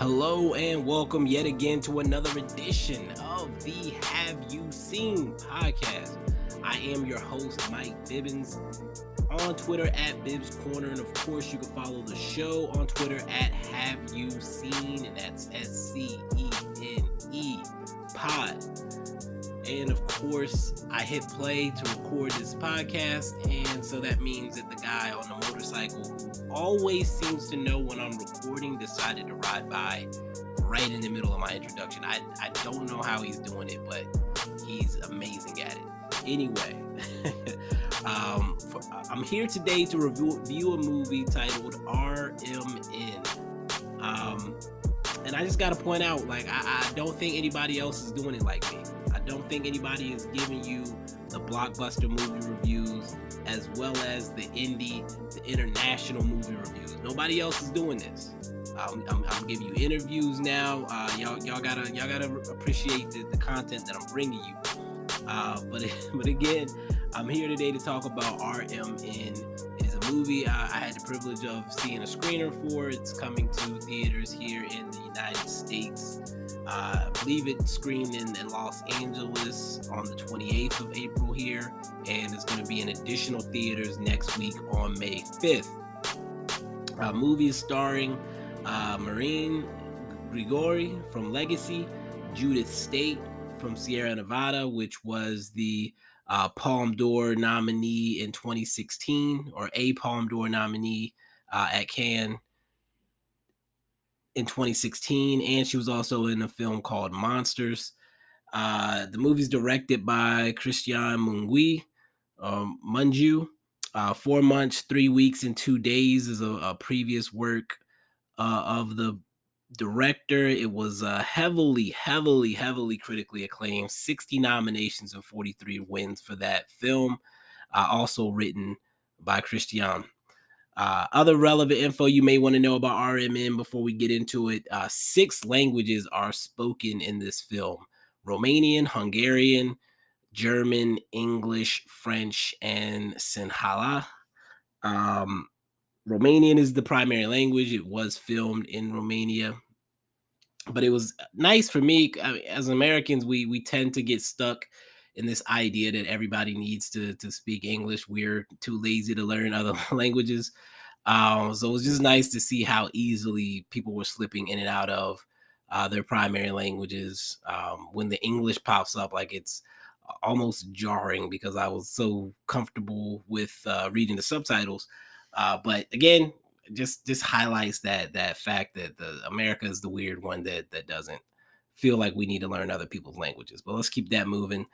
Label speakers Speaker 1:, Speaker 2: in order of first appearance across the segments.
Speaker 1: Hello and welcome yet again to another edition of the Have You Seen podcast. I am your host, Mike Bibbins, on Twitter at Bibbs Corner, and of course you can follow the show on Twitter at Have You Seen, and that's SCENE pod. And of course, I hit play to record this podcast, and so that means that the guy on the motorcycle who always seems to know when I'm recording decided to ride by right in the middle of my introduction. I don't know how he's doing it, but he's amazing at it. Anyway, I'm here today to review a movie titled R.M.N. And I just got to point out, I don't think anybody else is doing it like me. I don't think anybody is giving you the blockbuster movie reviews as well as the indie, the international movie reviews. Nobody else is doing this. I'm giving you interviews now. Y'all gotta appreciate the content that I'm bringing you. But again, I'm here today to talk about R.M.N. It is a movie I had the privilege of seeing a screener for. It's coming to theaters here in the United States. I believe it screened in Los Angeles on the 28th of April here, and it's going to be in additional theaters next week on May 5th. Movie is starring Marin Grigore from Legacy, Judith State from Sieranevada, which was the Palme d'Or nominee in 2016, or a Palme d'Or nominee at Cannes in 2016, and she was also in a film called Monsters. The movie's directed by Christian Mungiu. 4 months, 3 weeks, and 2 days is a previous work of the director. It was heavily critically acclaimed. 60 nominations and 43 wins for that film. Also written by Christian. Other relevant info you may want to know about R.M.N. before we get into it. 6 languages are spoken in this film: Romanian, Hungarian, German, English, French, and Sinhala. Romanian is the primary language. It was filmed in Romania. But it was nice for me. As Americans, we tend to get stuck in this idea that everybody needs to speak English. We're too lazy to learn other languages. So it was just nice to see how easily people were slipping in and out of their primary languages. When the English pops up, it's almost jarring because I was so comfortable with reading the subtitles. But again, just highlights that fact that America is the weird one that doesn't feel like we need to learn other people's languages. But let's keep that moving.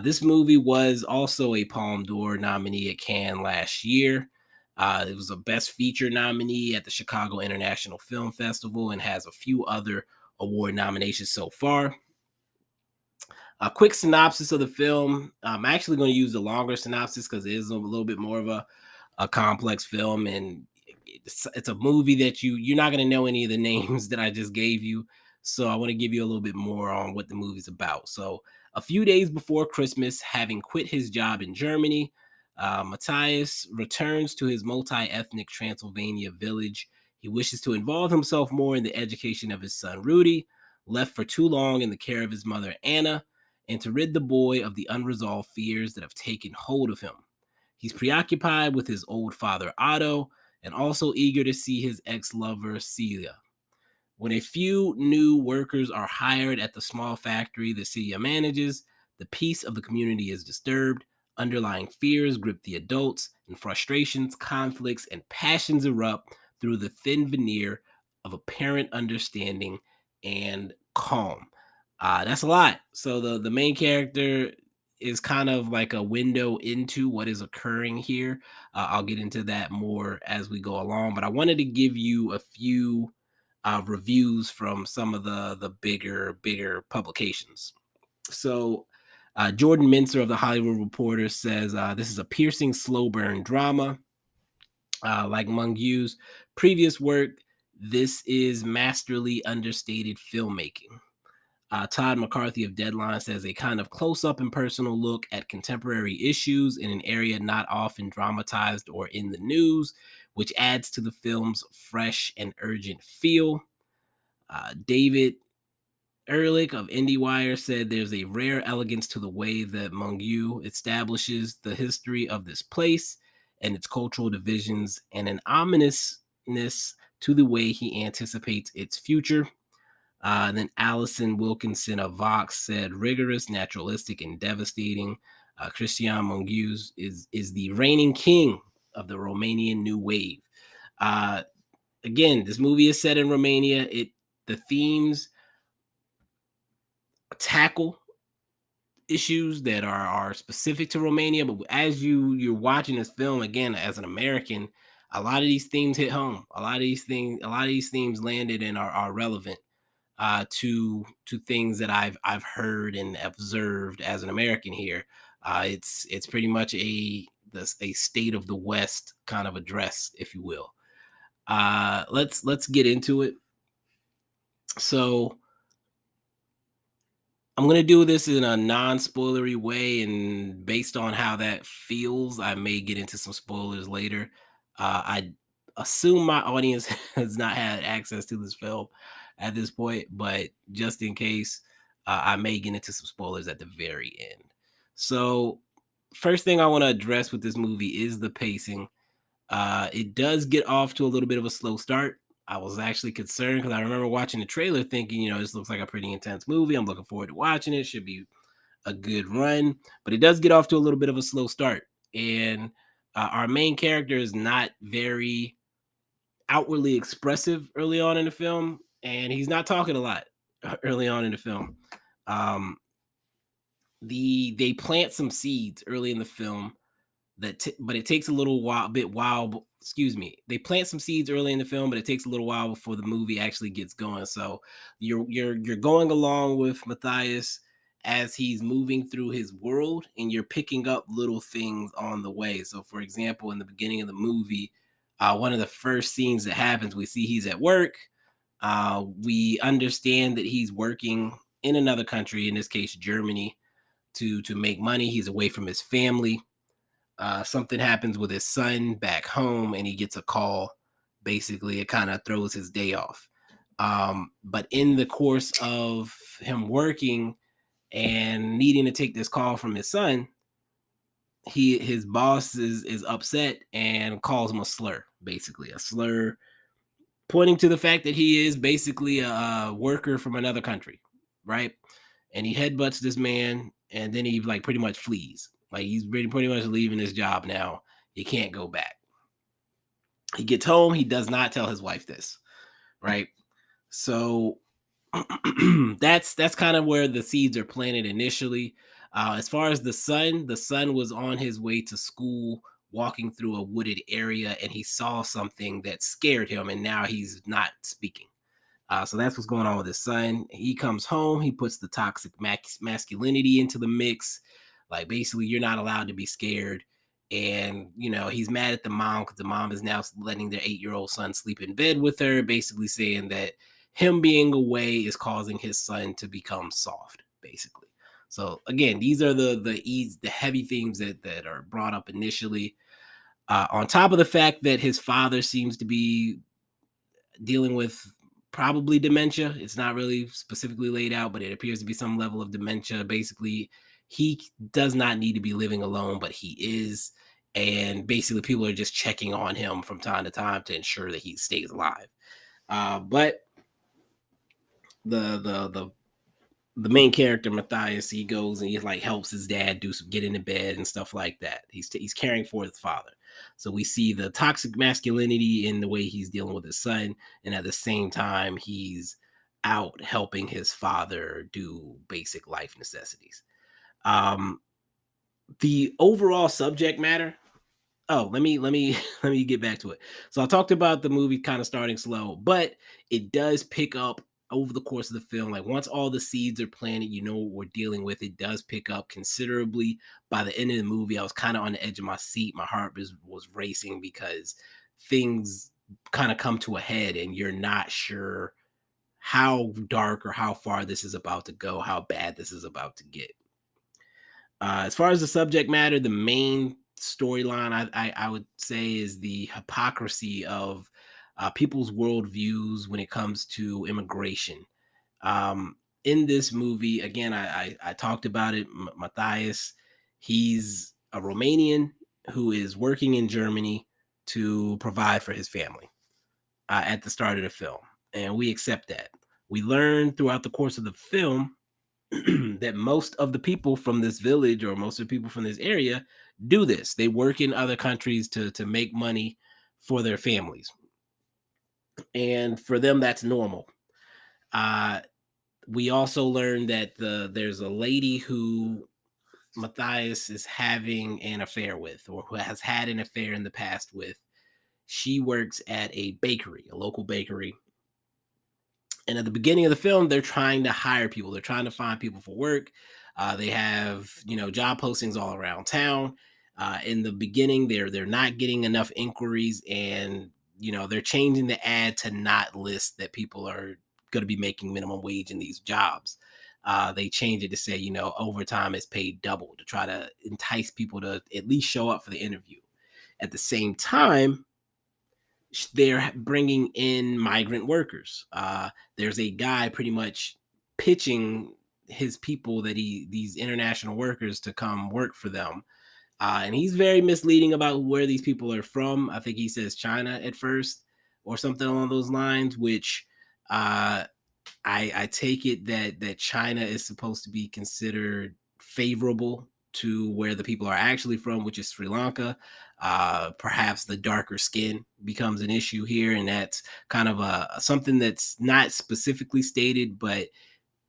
Speaker 1: This movie was also a Palme d'Or nominee at Cannes last year. It was a Best Feature nominee at the Chicago International Film Festival and has a few other award nominations so far. A quick synopsis of the film. I'm actually going to use the longer synopsis because it is a little bit more of a complex film, and it's a movie that you're not going to know any of the names that I just gave you. So I want to give you a little bit more on what the movie's about. So a few days before Christmas, having quit his job in Germany, Matthias returns to his multi-ethnic Transylvania village. He wishes to involve himself more in the education of his son, Rudy, left for too long in the care of his mother, Anna, and to rid the boy of the unresolved fears that have taken hold of him. He's preoccupied with his old father, Otto, and also eager to see his ex-lover, Celia. When a few new workers are hired at the small factory that Celia manages, the peace of the community is disturbed. Underlying fears grip the adults, and frustrations, conflicts, and passions erupt through the thin veneer of apparent understanding and calm. That's a lot. So the main character is kind of like a window into what is occurring here. I'll get into that more as we go along, but I wanted to give you a few reviews from some of the bigger publications. So Jordan Mincer of The Hollywood Reporter says this is a piercing slow burn drama. Like Mungiu's previous work, this is masterly understated filmmaking. Todd McCarthy of Deadline says a kind of close-up and personal look at contemporary issues in an area not often dramatized or in the news, which adds to the film's fresh and urgent feel. David Ehrlich of IndieWire said there's a rare elegance to the way that Mungu establishes the history of this place and its cultural divisions, and an ominousness to the way he anticipates its future. And then Allison Wilkinson of Vox said rigorous, naturalistic, and devastating. Christian Mungiu is the reigning king of the Romanian New Wave. Again, this movie is set in Romania. The themes tackle issues that are specific to Romania, but as you're watching this film again as an American, a lot of these themes hit home. A lot of these themes landed and are relevant to things that I've heard and observed as an American here. It's pretty much a state of the West kind of address, if you will. Let's get into it. So I'm gonna do this in a non-spoilery way, and based on how that feels, I may get into some spoilers later. I assume my audience has not had access to this film at this point, but just in case, I may get into some spoilers at the very end. So, first thing I want to address with this movie is the pacing. It does get off to a little bit of a slow start. I was actually concerned because I remember watching the trailer thinking, this looks like a pretty intense movie. I'm looking forward to watching it. Should be a good run, but it does get off to a little bit of a slow start. And our main character is not very outwardly expressive early on in the film, and he's not talking a lot early on in the film. Um, they plant some seeds early in the film but it takes a little while. Excuse me. They plant some seeds early in the film, but it takes a little while before the movie actually gets going. So you're going along with Matthias as he's moving through his world, and you're picking up little things on the way. So, for example, in the beginning of the movie, one of the first scenes that happens, we see he's at work. We understand that he's working in another country, in this case, Germany, to make money. He's away from his family. Something happens with his son back home, and he gets a call. Basically, it kind of throws his day off. But in the course of him working and needing to take this call from his son, his boss is upset and calls him a slur, basically a slur, pointing to the fact that he is basically a worker from another country, right? And he headbutts this man, and then he like pretty much flees. Like he's pretty much leaving his job now. He can't go back. He gets home. He does not tell his wife this, right? So that's kind of where the seeds are planted initially. As far as the son was on his way to school, walking through a wooded area, and he saw something that scared him, and now he's not speaking. So that's what's going on with his son. He comes home. He puts the toxic masculinity into the mix. Like basically, you're not allowed to be scared. And he's mad at the mom because the mom is now letting their 8-year-old son sleep in bed with her, basically saying that him being away is causing his son to become soft, basically. So again, these are the heavy themes that are brought up initially. On top of the fact that his father seems to be dealing with probably dementia. It's not really specifically laid out, but it appears to be some level of dementia. Basically, he does not need to be living alone, but he is. And basically, people are just checking on him from time to time to ensure that he stays alive. But the main character Matthias, he goes and he like helps his dad get into bed and stuff like that. He's caring for his father. So we see the toxic masculinity in the way he's dealing with his son, and at the same time he's out helping his father do basic life necessities. The overall subject matter. Oh, let me get back to it. So I talked about the movie kind of starting slow, but it does pick up over the course of the film. Like once all the seeds are planted, what we're dealing with. It does pick up considerably. By the end of the movie, I was kind of on the edge of my seat. My heart was racing because things kind of come to a head, and you're not sure how dark or how far this is about to go, how bad this is about to get. As far as the subject matter, the main storyline I would say is the hypocrisy of people's worldviews when it comes to immigration. Um, in this movie, again, I talked about it. Matthias, he's a Romanian who is working in Germany to provide for his family at the start of the film, and we accept that. We learn throughout the course of the film that most of the people from this village or most of the people from this area do this. They work in other countries to make money for their families, and for them that's normal. Uh, we also learned that there's a lady who Matthias is having an affair with, or who has had an affair in the past with. She works at a bakery, a local bakery. And at the beginning of the film, they're trying to hire people. They're trying to find people for work. They have, job postings all around town. In the beginning, they're not getting enough inquiries, and they're changing the ad to not list that people are going to be making minimum wage in these jobs. They change it to say, overtime is paid double to try to entice people to at least show up for the interview. At the same time, they're bringing in migrant workers. There's a guy pretty much pitching his people that these international workers to come work for them. And he's very misleading about where these people are from. I think he says China at first or something along those lines, which uh, I take it that China is supposed to be considered favorable to where the people are actually from, which is Sri Lanka. Perhaps the darker skin becomes an issue here, and that's kind of something that's not specifically stated, but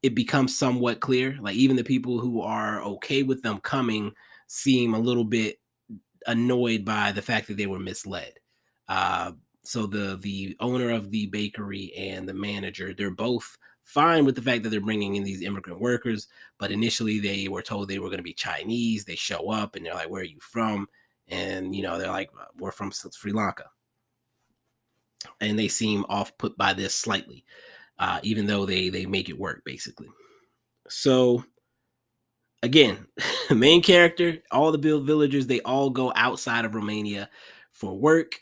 Speaker 1: it becomes somewhat clear. Like even the people who are okay with them coming seem a little bit annoyed by the fact that they were misled. Uh, so the owner of the bakery and the manager, they're both fine with the fact that they're bringing in these immigrant workers, but initially they were told they were going to be Chinese. They show up and they're like, "Where are you from?" And they're like, "We're from Sri Lanka," and they seem off put by this slightly, even though they make it work basically. So again, main character, all the villagers, they all go outside of Romania for work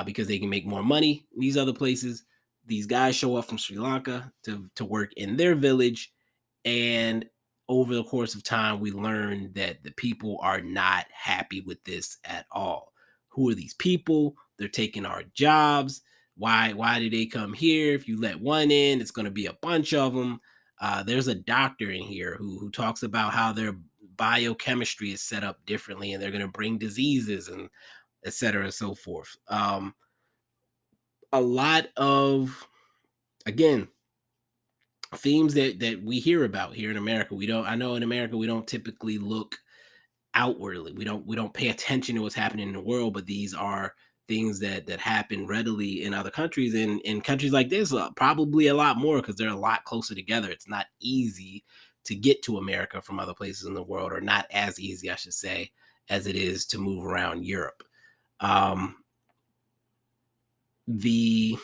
Speaker 1: because they can make more money in these other places. These guys show up from Sri Lanka to work in their village. And over the course of time, we learn that the people are not happy with this at all. Who are these people? They're taking our jobs. Why did they come here? If you let one in, it's going to be a bunch of them. There's a doctor in here who talks about how their biochemistry is set up differently and they're going to bring diseases and et cetera and so forth. A lot of, again, themes that we hear about here in America. I know in America we don't typically look outwardly. We don't pay attention to what's happening in the world, but these are things that happen readily in other countries, and in countries like this, probably a lot more because they're a lot closer together. It's not easy to get to America from other places in the world, or not as easy, I should say, as it is to move around Europe. The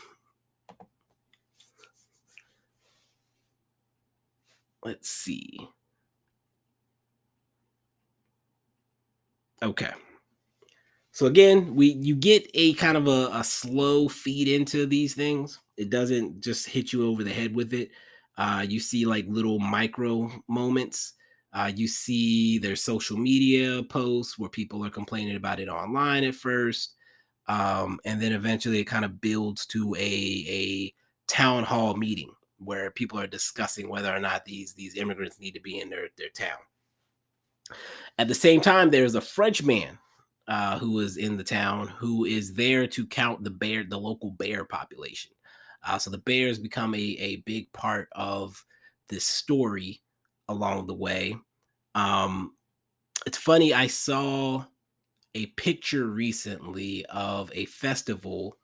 Speaker 1: Let's see. Okay. So again, you get a kind of a slow feed into these things. It doesn't just hit you over the head with it. You see like little micro moments. You see their social media posts where people are complaining about it online at first. And then eventually it kind of builds to a town hall meeting where people are discussing whether or not these immigrants need to be in their town. At the same time, there's a French man who is in the town who is there to count the local bear population. So the bears become a big part of this story along the way. Um, it's funny, I saw a picture recently of a festival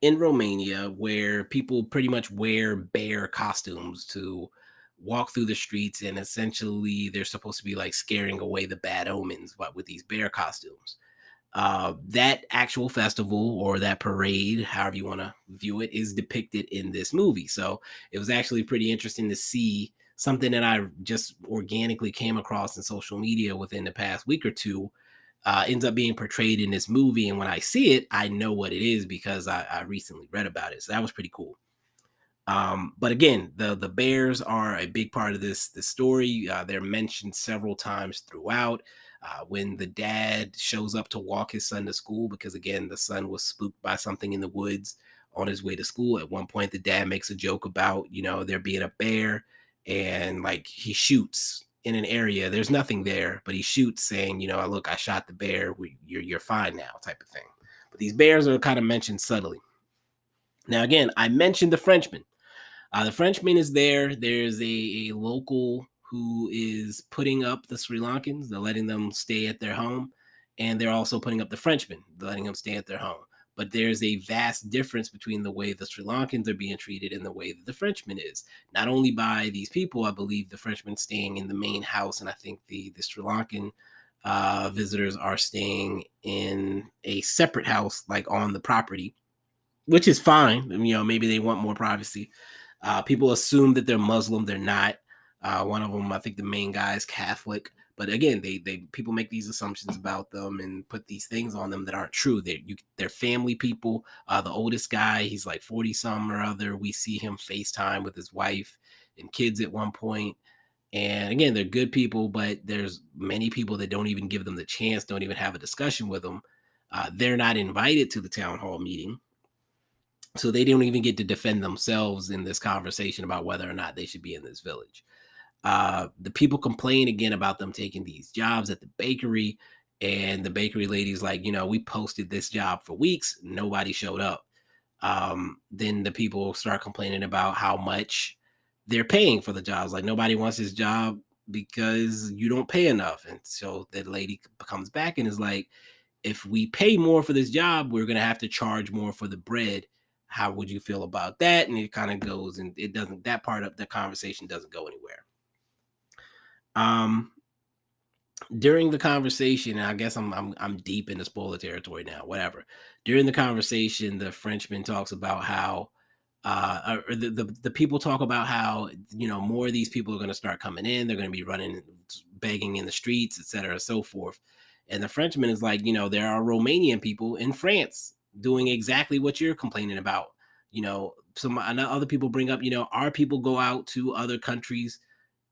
Speaker 1: in Romania where people pretty much wear bear costumes to walk through the streets, and essentially they're supposed to be like scaring away the bad omens, but with these bear costumes. That actual festival or that parade, however you want to view it, is depicted in this movie. So it was actually pretty interesting to see something that I just organically came across in social media within the past week or two. ends up being portrayed in this movie. And when I see it, I know what it is because I recently read about it. So that was pretty cool. But again, the bears are a big part of this story. They're mentioned several times throughout. When the dad shows up to walk his son to school, because again, the son was spooked by something in the woods on his way to school. At one point, the dad makes a joke about, there being a bear, and like he shoots in an area. There's nothing there, but he shoots saying, look, I shot the bear. You're fine now, type of thing. But these bears are kind of mentioned subtly. Now, again, I mentioned the Frenchman. The Frenchman is there. There's a local who is putting up the Sri Lankans. They're letting them stay at their home. And they're also putting up the Frenchmen, letting them stay at their home. But there's a vast difference between the way the Sri Lankans are being treated and the way that the Frenchman is. Not only by these people, I believe the Frenchman staying in the main house, and I think the Sri Lankan visitors are staying in a separate house, like on the property, which is fine. Maybe they want more privacy. People assume that they're Muslim. They're not. One of them, I think the main guy, is Catholic. But again, they people make these assumptions about them and put these things on them that aren't true. They're family people. The oldest guy, he's like 40 some or other. We see him FaceTime with his wife and kids at one point. And again, they're good people, but there's many people that don't even give them the chance, don't even have a discussion with them. They're not invited to the town hall meeting. So they don't even get to defend themselves in this conversation about whether or not they should be in this village. The people complain again about them taking these jobs at the bakery, and the bakery lady's like, we posted this job for weeks, nobody showed up. Then the people start complaining about how much they're paying for the jobs. Like, nobody wants this job because you don't pay enough. And so the lady comes back and is like, if we pay more for this job, we're going to have to charge more for the bread. How would you feel about that? And it kind of goes, and it doesn't, that part of the conversation doesn't go anywhere. During the conversation, and I guess I'm deep into spoiler territory now, whatever. During the conversation, the Frenchman talks about how, or the people talk about how, more of these people are going to start coming in. They're going to be running, begging in the streets, et cetera, so forth. And the Frenchman is like, there are Romanian people in France doing exactly what you're complaining about. Some other people bring up, our people go out to other countries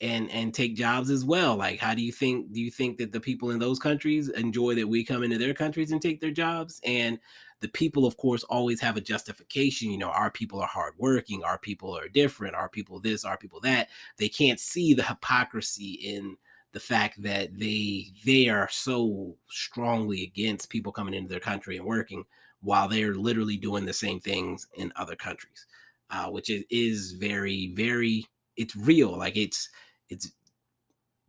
Speaker 1: and take jobs as well. Like, how do you think that the people in those countries enjoy that we come into their countries and take their jobs? And the people, of course, always have a justification. Our people are hardworking, our people are different, our people this, our people that. They can't see the hypocrisy in the fact that they are so strongly against people coming into their country and working, while they're literally doing the same things in other countries, which is very, very, it's real. Like, it's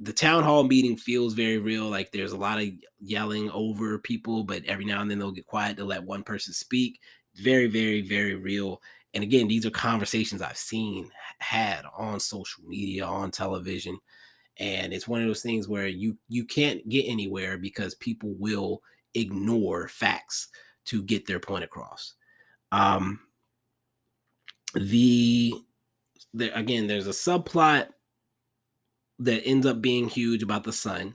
Speaker 1: the town hall meeting feels very real. Like, there's a lot of yelling over people, but every now and then they'll get quiet to let one person speak. Very, very, very real. And again, these are conversations I've had on social media, on television. And it's one of those things where you can't get anywhere because people will ignore facts to get their point across. Again, there's a subplot that ends up being huge about the son.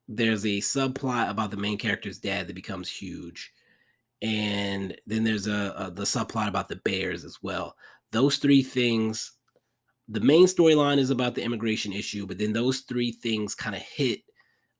Speaker 1: There's a subplot about the main character's dad that becomes huge. And then there's the subplot about the bears as well. Those three things, the main storyline is about the immigration issue, but then those three things kind of hit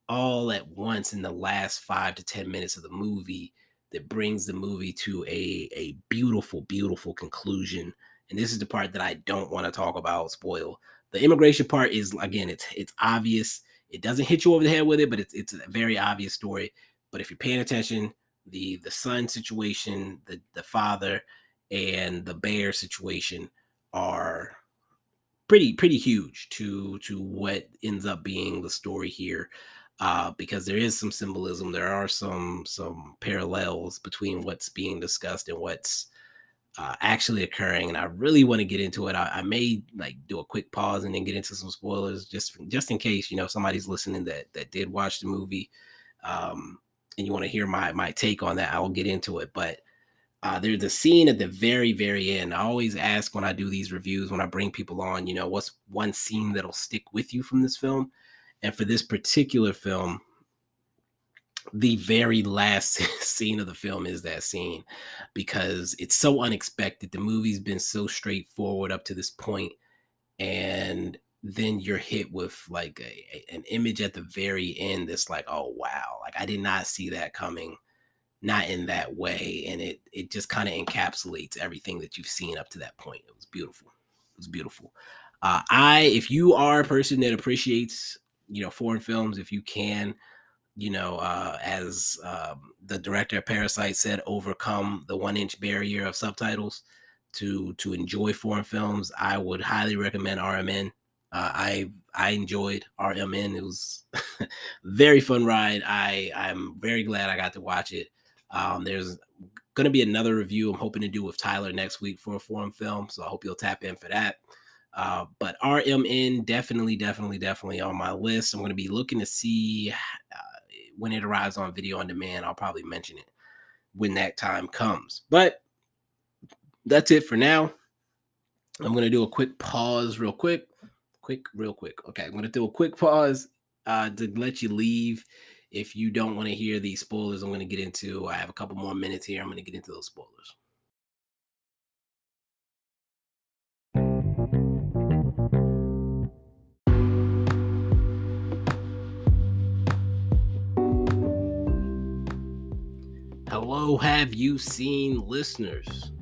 Speaker 1: all at once in the last 5 to 10 minutes of the movie that brings the movie to a beautiful, beautiful conclusion. And this is the part that I don't want to talk about, spoil. The immigration part is, again, it's obvious. It doesn't hit you over the head with it, but it's a very obvious story. But if you're paying attention, the son situation, the father, and the bear situation are pretty huge to what ends up being the story here, because there is some symbolism. There are some parallels between what's being discussed and what's actually occurring, and I really want to get into it. I may do a quick pause and then get into some spoilers just in case somebody's listening that did watch the movie, and you want to hear my take on that. I will get into it, but there's a scene at the very, very end. I always ask when I do these reviews, when I bring people on, what's one scene that'll stick with you from this film? And for this particular film, the very last scene of the film is that scene, because it's so unexpected. The movie's been so straightforward up to this point, and then you're hit with like an image at the very end that's like, oh wow, like I did not see that coming, not in that way. And it just kind of encapsulates everything that you've seen up to that point. It was beautiful. It was beautiful. If you are a person that appreciates, foreign films, if you can, as the director of Parasite said, overcome the 1-inch barrier of subtitles to enjoy foreign films, I would highly recommend R.M.N. I enjoyed R.M.N. It was a very fun ride. I'm very glad I got to watch it. There's going to be another review I'm hoping to do with Tyler next week for a foreign film, so I hope you'll tap in for that. But R.M.N. definitely on my list. I'm going to be looking to see when it arrives on video on demand. I'll probably mention it when that time comes. But that's it for now. I'm going to do a quick pause real quick. Okay, I'm going to do a quick pause to let you leave. If you don't want to hear these spoilers I'm going to get into, I have a couple more minutes here. I'm going to get into those spoilers. Hello, have you seen listeners?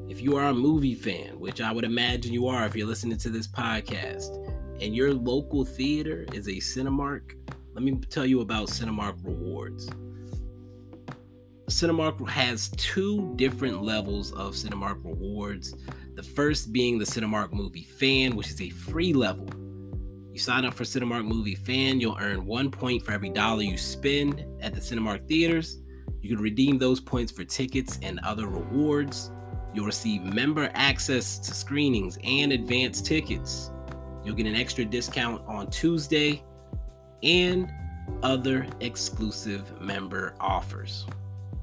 Speaker 1: If you are a movie fan, which I would imagine you are if you're listening to this podcast, and your local theater is a Cinemark, let me tell you about Cinemark Rewards. Cinemark has 2 different levels of Cinemark Rewards. The first being the Cinemark Movie Fan, which is a free level. You sign up for Cinemark Movie Fan, you'll earn 1 point for every dollar you spend at the Cinemark theaters. You can redeem those points for tickets and other rewards. You'll receive member access to screenings and advanced tickets. You'll get an extra discount on Tuesday and other exclusive member offers.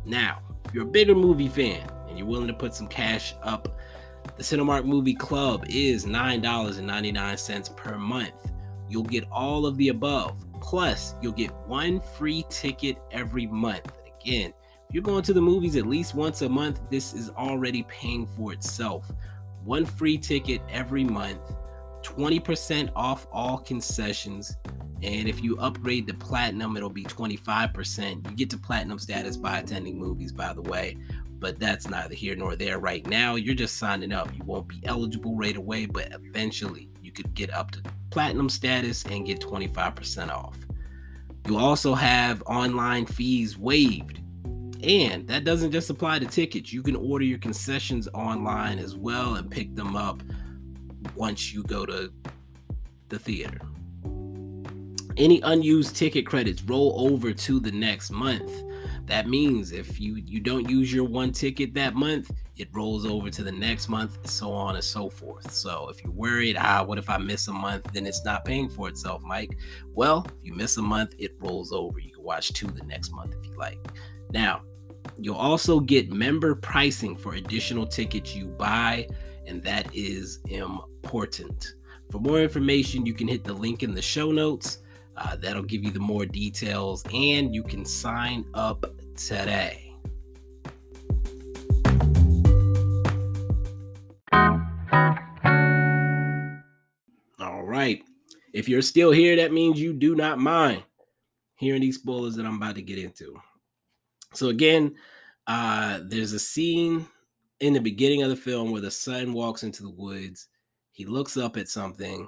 Speaker 1: Now, if you're a bigger movie fan and you're willing to put some cash up, the Cinemark Movie Club is $9.99 per month. You'll get all of the above. Plus, you'll get 1 free ticket every month. Again, if you're going to the movies at least once a month, this is already paying for itself. 1 free ticket every month, 20% off all concessions, and if you upgrade to platinum, it'll be 25%. You get to platinum status by attending movies, by the way, but that's neither here nor there right now. You're just signing up. You won't be eligible right away, but eventually you could get up to platinum status and get 25% off. You'll also have online fees waived. And that doesn't just apply to tickets. You can order your concessions online as well and pick them up once you go to the theater. Any unused ticket credits roll over to the next month. That means if you don't use your 1 ticket that month, it rolls over to the next month, so on and so forth. So if you're worried, what if I miss a month, then it's not paying for itself, Mike? Well, if you miss a month, it rolls over. You can watch 2 the next month if you like. Now, you'll also get member pricing for additional tickets you buy, and that is important. For more information, you can hit the link in the show notes. That'll give you the more details, and you can sign up today. All right. If you're still here, that means you do not mind hearing these spoilers that I'm about to get into. So again, there's a scene in the beginning of the film where the son walks into the woods. He looks up at something,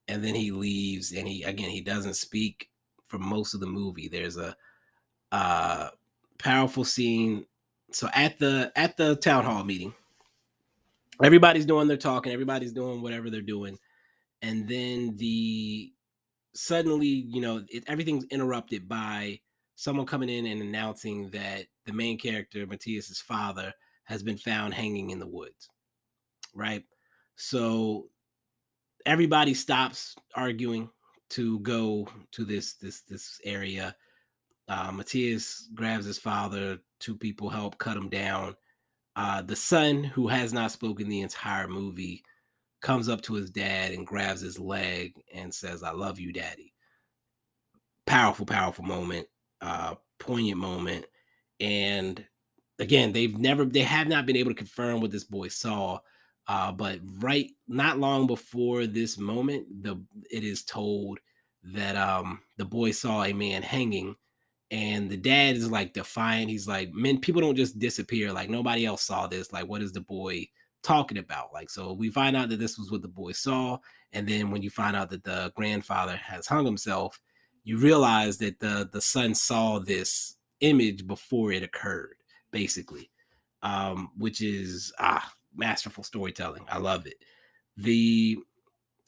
Speaker 1: and then he leaves, and he doesn't speak for most of the movie. There's a powerful scene. So at the town hall meeting, everybody's doing their talking, everybody's doing whatever they're doing, and then suddenly, everything's interrupted by someone coming in and announcing that the main character, Matthias's father, has been found hanging in the woods. Right? So everybody stops arguing to go to this area. Matthias grabs his father. 2 people help cut him down. The son, who has not spoken the entire movie, comes up to his dad and grabs his leg and says, "I love you, Daddy." Powerful, powerful moment, poignant moment. And again, they have not been able to confirm what this boy saw. But not long before this moment, it is told that the boy saw a man hanging, and the dad is like defiant. He's like, men, people don't just disappear. Like, nobody else saw this. Like, what is the boy talking about? Like, so we find out that this was what the boy saw. And then when you find out that the grandfather has hung himself, you realize that the son saw this image before it occurred, basically, which is masterful storytelling. I love it.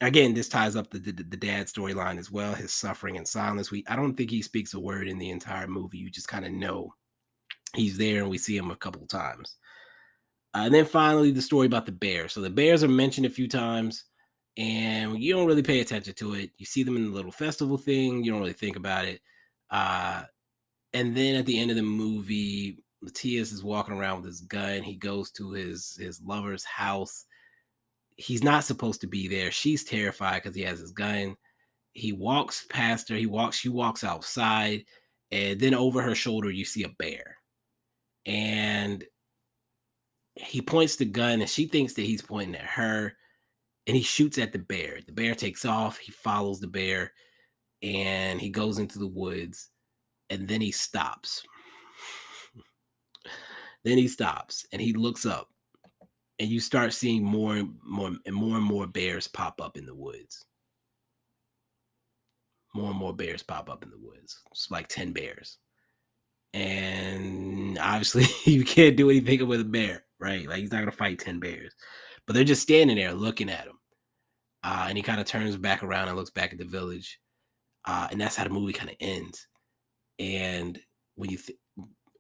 Speaker 1: Again, this ties up the dad storyline as well, his suffering and silence. I don't think he speaks a word in the entire movie. You just kind of know he's there, and we see him a couple of times. And then finally, the story about the bears. So the bears are mentioned a few times, and you don't really pay attention to it. You see them in the little festival thing. You don't really think about it. And then at the end of the movie, Matthias is walking around with his gun. He goes to his lover's house. He's not supposed to be there. She's terrified because he has his gun. He walks past her. She walks outside, and then over her shoulder, you see a bear. And he points the gun, and she thinks that he's pointing at her, and he shoots at the bear. The bear takes off. He follows the bear, and he goes into the woods, and then he stops. Then he stops, and he looks up. And you start seeing more and more bears pop up in the woods. More and more bears pop up in the woods. It's like 10 bears. And obviously, you can't do anything with a bear, right? Like, he's not going to fight 10 bears. But they're just standing there looking at him. And he kind of turns back around and looks back at the village. And that's how the movie kind of ends. And when you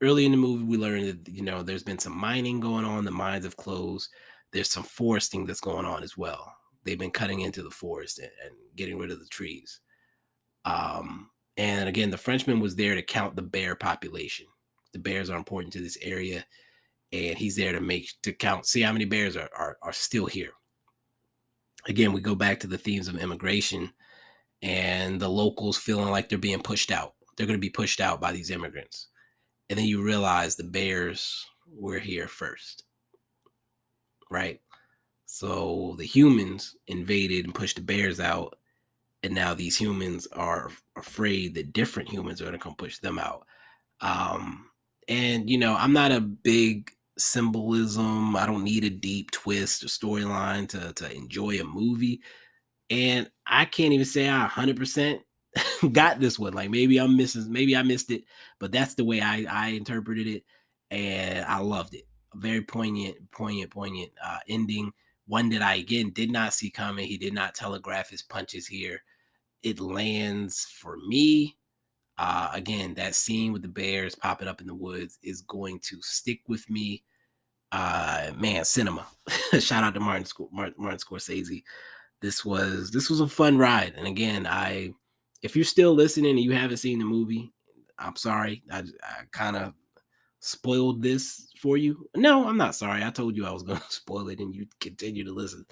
Speaker 1: early in the movie, we learned that, there's been some mining going on. The mines have closed. There's some foresting that's going on as well. They've been cutting into the forest and getting rid of the trees. And again, the Frenchman was there to count the bear population. The bears are important to this area, and he's there to count, see how many bears are still here. Again, we go back to the themes of immigration and the locals feeling like they're being pushed out. They're going to be pushed out by these immigrants. And then you realize the bears were here first, right? So the humans invaded and pushed the bears out. And now these humans are afraid that different humans are going to come push them out. And, I'm not a big symbolism. I don't need a deep twist or storyline to enjoy a movie. And I can't even say I 100% got this one. Like, maybe I missed it, but that's the way I interpreted it. And I loved it. A very poignant ending. One that I, again, did not see coming. He did not telegraph his punches here. It lands for me. Again, that scene with the bears popping up in the woods is going to stick with me. Man, cinema. Shout out to Martin Scorsese. This was a fun ride. And again, if you're still listening and you haven't seen the movie, I'm sorry. I kind of spoiled this for you. No, I'm not sorry. I told you I was going to spoil it, and you continue to listen.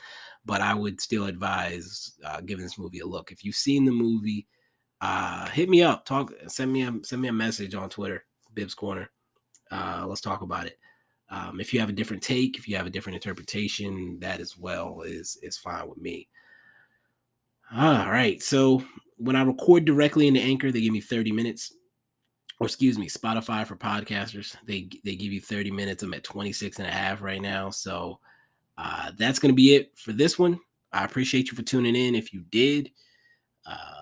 Speaker 1: But I would still advise giving this movie a look. If you've seen the movie, hit me up. Send me a message on Twitter, Bibs Corner. Let's talk about it. If you have a different take, if you have a different interpretation, that as well is fine with me. All right. So when I record directly into Anchor, they give me 30 minutes. Or excuse me, Spotify for podcasters. They give you 30 minutes. I'm at 26 and a half right now. So that's going to be it for this one. I appreciate you for tuning in. If you did,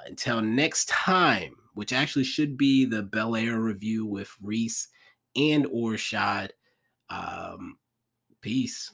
Speaker 1: until next time, which actually should be the Bel Air review with Reese and or Shad. Peace.